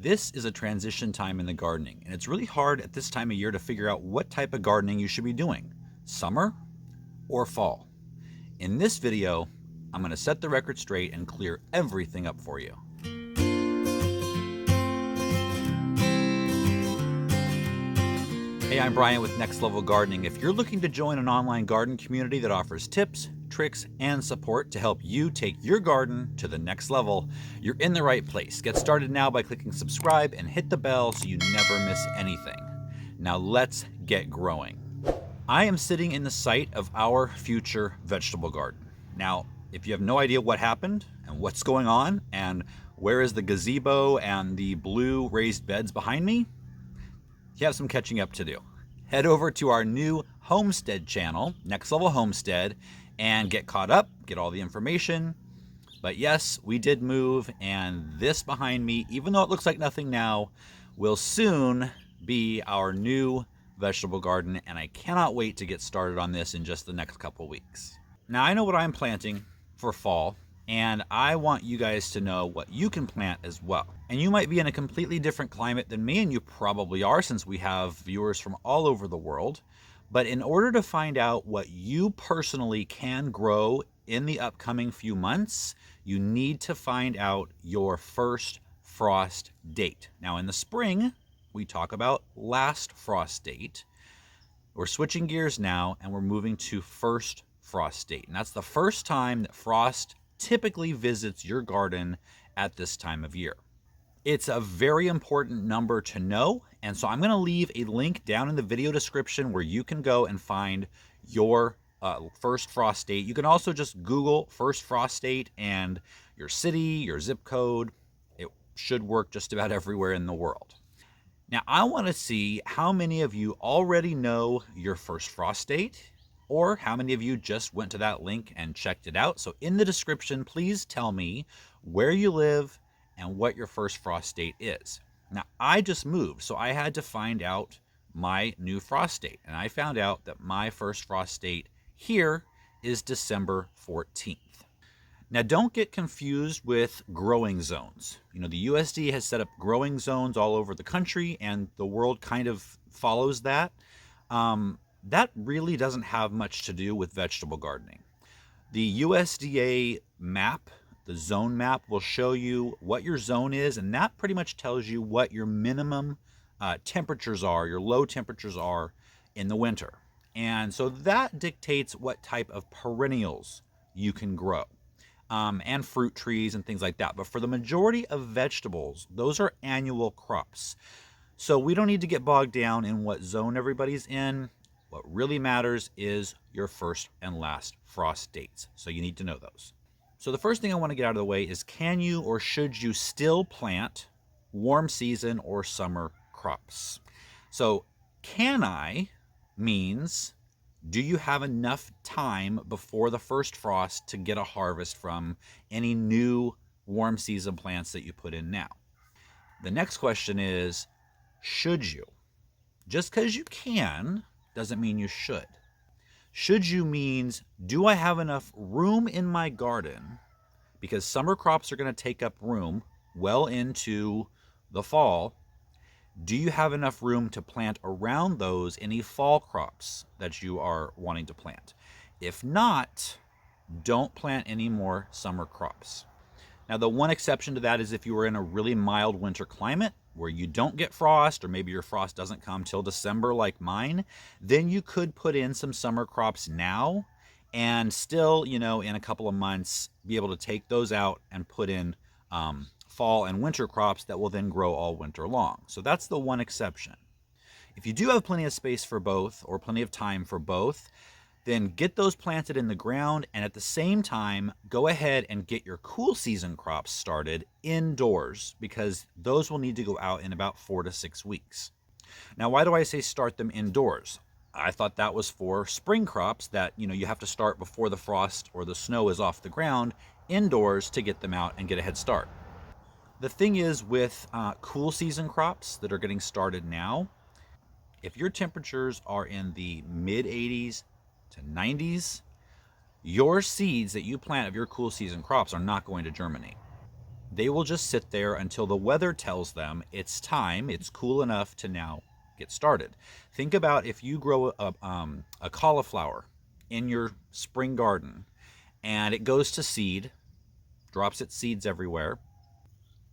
This is a transition time in the gardening, and it's really hard at this time of year to figure out what type of gardening you should be doing, summer or fall. In this video, I'm going to set the record straight and clear everything up for you. Hey, I'm Brian with Next Level Gardening. If you're looking to join an online garden community that offers tips, tricks, and support to help you take your garden to the next level, you're in the right place. Get started now by clicking subscribe and hit the bell so you never miss anything. Now let's get growing. I am sitting in the site of our future vegetable garden. Now, if you have no idea what happened and what's going on and where is the gazebo and the blue raised beds behind me, you have some catching up to do. Head over to our new Homestead channel, Next Level Homestead, and get caught up, get all the information. But yes, we did move, and this behind me, even though it looks like nothing now, will soon be our new vegetable garden, and I cannot wait to get started on this in just the next couple weeks. Now, I know what I'm planting for fall, and I want you guys to know what you can plant as well. And you might be in a completely different climate than me, and you probably are since we have viewers from all over the world. But in order to find out what you personally can grow in the upcoming few months, you need to find out your first frost date. Now in the spring, we talk about last frost date. We're switching gears now, and we're moving to first frost date. And that's the first time that frost typically visits your garden at this time of year. It's a very important number to know, and so I'm going to leave a link down in the video description where you can go and find your first frost date. You can also just Google first frost date and your city, your zip code. It should work just about everywhere in the world. Now, I want to see how many of you already know your first frost date, or how many of you just went to that link and checked it out. So in the description, please tell me where you live and what your first frost date is. Now, I just moved, so I had to find out my new frost date. And I found out that my first frost date here is December 14th. Now, don't get confused with growing zones. You know, the USDA has set up growing zones all over the country, and the world kind of follows that. That really doesn't have much to do with vegetable gardening. The USDA map, the zone map, will show you what your zone is, and that pretty much tells you what your minimum temperatures are, your low temperatures are in the winter. And so that dictates what type of perennials you can grow, and fruit trees and things like that. But for the majority of vegetables, those are annual crops. So we don't need to get bogged down in what zone everybody's in. What really matters is your first and last frost dates. So you need to know those. So the first thing I want to get out of the way is, can you or should you still plant warm season or summer crops? So can I means, do you have enough time before the first frost to get a harvest from any new warm season plants that you put in now? The next question is, should you? Just because you can doesn't mean you should. Should you means, do I have enough room in my garden? Because summer crops are going to take up room well into the fall. Do you have enough room to plant around those any fall crops that you are wanting to plant? If not, don't plant any more summer crops. Now, the one exception to that is if you were in a really mild winter climate where you don't get frost, or maybe your frost doesn't come till December like mine, then you could put in some summer crops now and still, you know, in a couple of months, be able to take those out and put in fall and winter crops that will then grow all winter long. So that's the one exception. If you do have plenty of space for both, or plenty of time for both, then get those planted in the ground, and at the same time, go ahead and get your cool season crops started indoors, because those will need to go out in about 4 to 6 weeks. Now, why do I say start them indoors? I thought that was for spring crops that, you know, you have to start before the frost or the snow is off the ground, indoors, to get them out and get a head start. The thing is with cool season crops that are getting started now, if your temperatures are in the mid 80s to 90s, your seeds that you plant of your cool season crops are not going to germinate. they will just sit there until the weather tells them it's time, it's cool enough to now get started. Think about if you grow a cauliflower in your spring garden and it goes to seed, drops its seeds everywhere.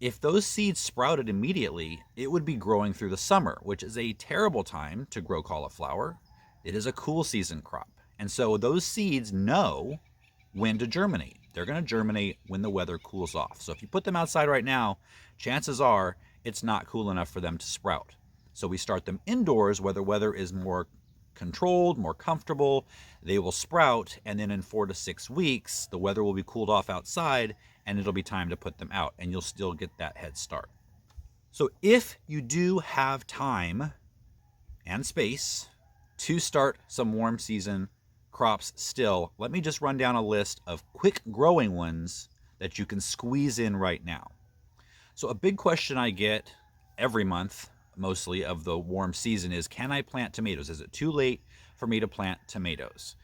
If those seeds sprouted immediately, it would be growing through the summer, which is a terrible time to grow cauliflower. It is a cool season crop. And so those seeds know when to germinate. They're going to germinate when the weather cools off. So if you put them outside right now, chances are it's not cool enough for them to sprout. So we start them indoors where the weather is more controlled, more comfortable. They will sprout, and then in 4 to 6 weeks, the weather will be cooled off outside, and it'll be time to put them out, and you'll still get that head start. So if you do have time and space to start some warm season crops still, let me just run down a list of quick growing ones that you can squeeze in right now. So a big question I get every month, mostly of the warm season, is can I plant tomatoes? Is it too late for me to plant tomatoes?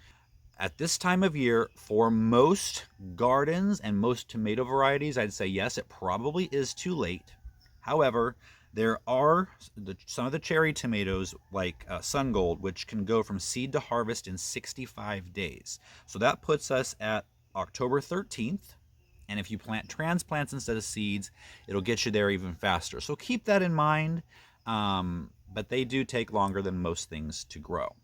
At this time of year, for most gardens and most tomato varieties, I'd say yes, it probably is too late. However, there are some of the cherry tomatoes like Sun Gold, which can go from seed to harvest in 65 days. So that puts us at October 13th. And if you plant transplants instead of seeds, it'll get you there even faster. So keep that in mind. But they do take longer than most things to grow.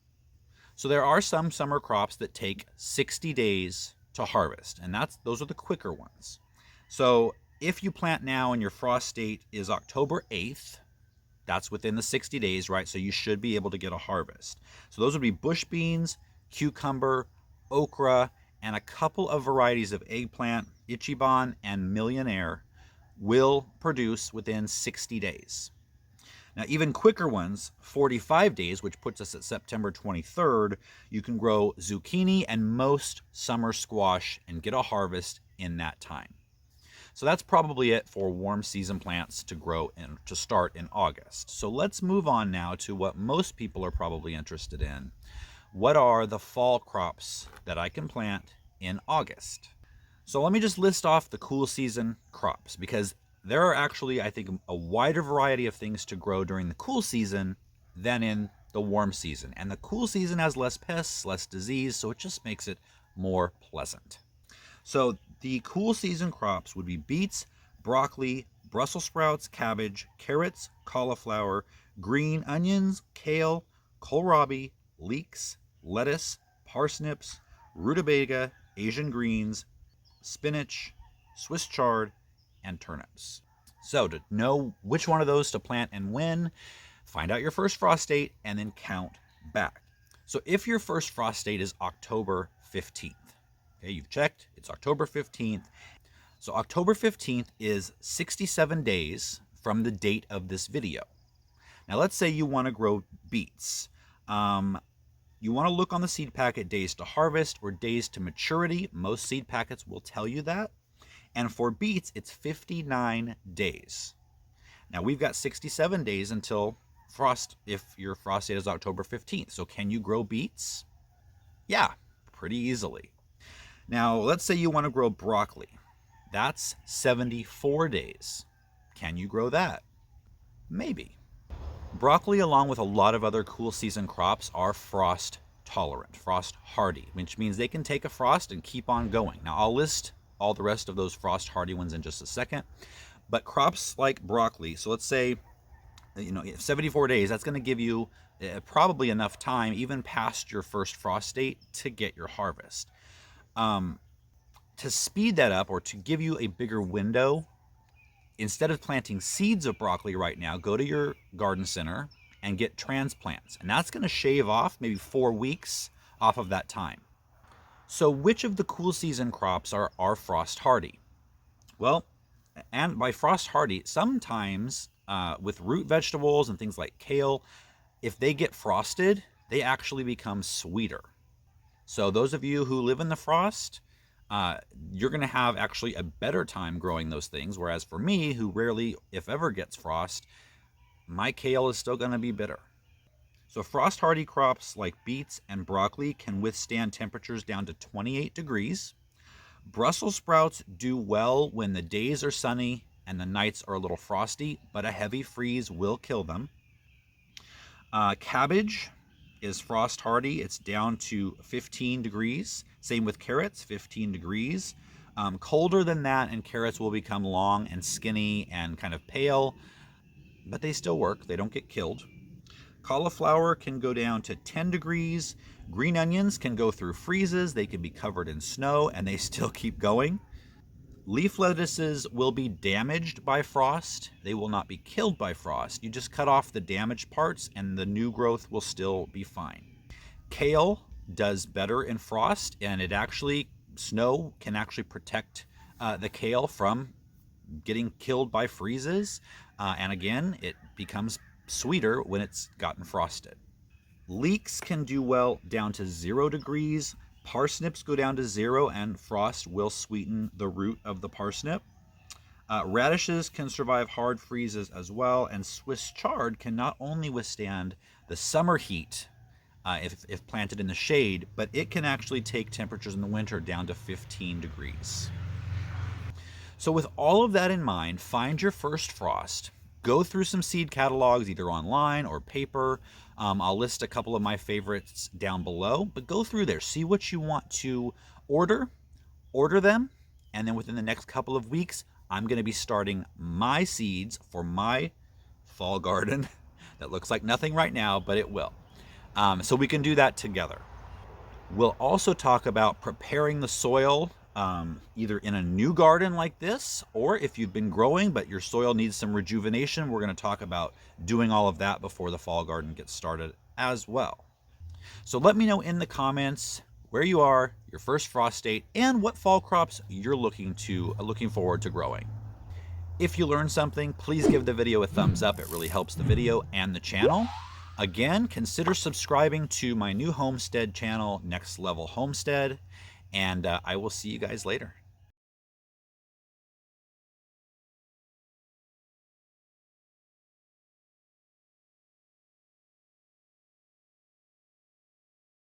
So there are some summer crops that take 60 days to harvest, and those are the quicker ones. So if you plant now and your frost date is October 8th, that's within the 60 days, right? So you should be able to get a harvest. So those would be bush beans, cucumber, okra, and a couple of varieties of eggplant, Ichiban and Millionaire, will produce within 60 days. Now, even quicker ones, 45 days, which puts us at September 23rd, you can grow zucchini and most summer squash and get a harvest in that time. So that's probably it for warm season plants to grow and to start in August. So let's move on now to what most people are probably interested in. What are the fall crops that I can plant in August? So let me just list off the cool season crops, because there are actually, I think, a wider variety of things to grow during the cool season than in the warm season. And the cool season has less pests, less disease, so it just makes it more pleasant. So the cool season crops would be beets, broccoli, Brussels sprouts, cabbage, carrots, cauliflower, green onions, kale, kohlrabi, leeks, lettuce, parsnips, rutabaga, Asian greens, spinach, Swiss chard, and turnips. So to know which one of those to plant and when, find out your first frost date and then count back. So if your first frost date is October 15th, okay, you've checked, it's October 15th. So October 15th is 67 days from the date of this video. Now let's say you want to grow beets. You want to look on the seed packet days to harvest or days to maturity. Most seed packets will tell you that. And for beets, it's 59 days. Now we've got 67 days until frost, if your frost date is October 15th. So can you grow beets? Yeah, pretty easily. Now let's say you want to grow broccoli. That's 74 days. Can you grow that? Maybe. Broccoli, along with a lot of other cool season crops, are frost tolerant, frost hardy, which means they can take a frost and keep on going. Now I'll list all the rest of those frost hardy ones in just a second. But crops like broccoli, so let's say, 74 days, that's going to give you probably enough time, even past your first frost date, to get your harvest. To speed that up, or to give you a bigger window, instead of planting seeds of broccoli right now, go to your garden center and get transplants. And that's going to shave off maybe 4 weeks off of that time. So which of the cool season crops are frost hardy? Well, and by frost hardy, sometimes with root vegetables and things like kale, if they get frosted, they actually become sweeter. So those of you who live in the frost, you're going to have actually a better time growing those things. Whereas for me, who rarely, if ever, gets frost, my kale is still going to be bitter. So frost hardy crops like beets and broccoli can withstand temperatures down to 28 degrees. Brussels sprouts do well when the days are sunny and the nights are a little frosty, but a heavy freeze will kill them. Cabbage is frost hardy. It's down to 15 degrees. Same with carrots, 15 degrees. Colder than that, and carrots will become long and skinny and kind of pale, but they still work. They don't get killed. Cauliflower can go down to 10 degrees. Green onions can go through freezes. They can be covered in snow, and they still keep going. Leaf lettuces will be damaged by frost. They will not be killed by frost. You just cut off the damaged parts and the new growth will still be fine. Kale does better in frost, and snow can actually protect the kale from getting killed by freezes. And again, it becomes sweeter when it's gotten frosted. Leeks can do well down to 0 degrees. Parsnips go down to 0, and frost will sweeten the root of the parsnip. Radishes can survive hard freezes as well, and Swiss chard can not only withstand the summer heat if planted in the shade, but it can actually take temperatures in the winter down to 15 degrees. So with all of that in mind, find your first frost. Go through some seed catalogs, either online or paper. I'll list a couple of my favorites down below, but go through there, see what you want to order them, and then within the next couple of weeks, I'm going to be starting my seeds for my fall garden. That looks like nothing right now, but it will. So we can do that together. We'll also talk about preparing the soil, either in a new garden like this, or if you've been growing but your soil needs some rejuvenation, we're going to talk about doing all of that before the fall garden gets started as well. So let me know in the comments where you are, your first frost date, and what fall crops you're looking forward to growing. If you learned something, please give the video a thumbs up. It really helps the video and the channel. Again, consider subscribing to my new Homestead channel, Next Level Homestead, and I will see you guys later.